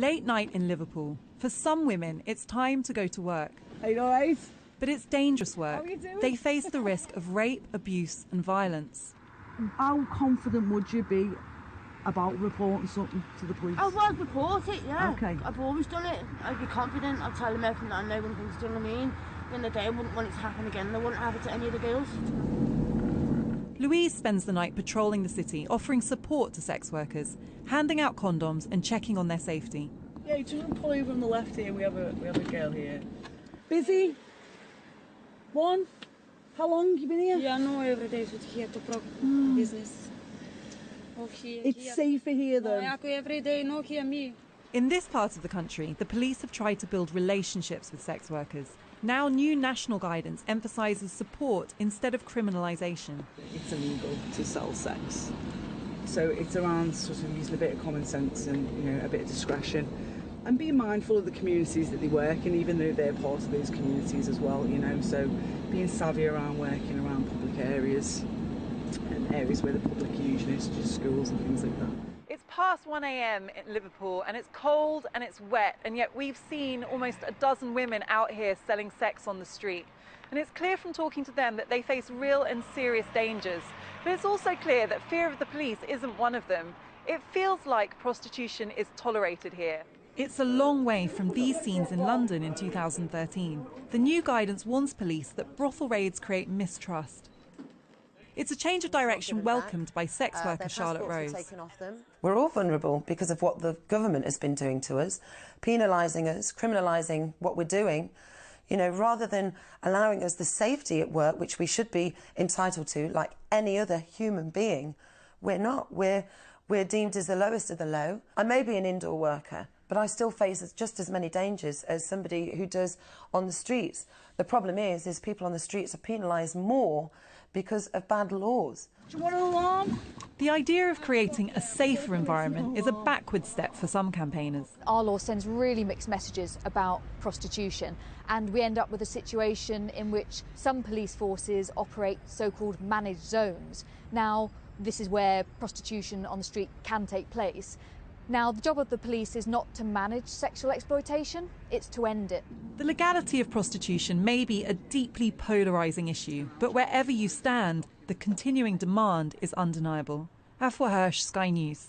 Late night in Liverpool. For some women, it's time to go to work. Are you all right? But it's dangerous work. How are you doing? They face the risk of rape, abuse and violence. How confident would you be about reporting something to the police? I would report it, yeah. Okay. I've always done it. I'd be confident. I'd tell them everything that I know when things, do you know what I mean? At the end of the day, I wouldn't want it to happen again. I wouldn't have it to any of the girls. Louise spends the night patrolling the city, offering support to sex workers, handing out condoms and checking on their safety. Yeah, you just pull over on the left here. We have a girl here. Busy? One? How long you been here? Yeah, no, every day is here to business. It's safer here though. Every day, no here me. In this part of the country, the police have tried to build relationships with sex workers. Now new national guidance emphasises support instead of criminalisation. It's illegal to sell sex. So it's around sort of using a bit of common sense and, you know, a bit of discretion. And being mindful of the communities that they work in, even though they're part of those communities as well, you know. So being savvy around working around public areas and areas where the public usually is, just schools and things like that. It's past 1 a.m. in Liverpool and it's cold and it's wet, and yet we've seen almost a dozen women out here selling sex on the street. And it's clear from talking to them that they face real and serious dangers. But it's also clear that fear of the police isn't one of them. It feels like prostitution is tolerated here. It's a long way from these scenes in London in 2013. The new guidance warns police that brothel raids create mistrust. It's a change of direction welcomed by sex worker Charlotte Rose. We're all vulnerable because of what the government has been doing to us, penalising us, criminalising what we're doing, you know, rather than allowing us the safety at work, which we should be entitled to, like any other human being. We're not. We're deemed as the lowest of the low. I may be an indoor worker, but I still face just as many dangers as somebody who does on the streets. The problem is people on the streets are penalised more because of bad laws. Do you want an alarm? The idea of creating a safer environment is a backward step for some campaigners. Our law sends really mixed messages about prostitution, and we end up with a situation in which some police forces operate so-called managed zones. Now, this is where prostitution on the street can take place. Now, the job of the police is not to manage sexual exploitation, it's to end it. The legality of prostitution may be a deeply polarising issue, but wherever you stand, the continuing demand is undeniable. Afua Hirsch, Sky News.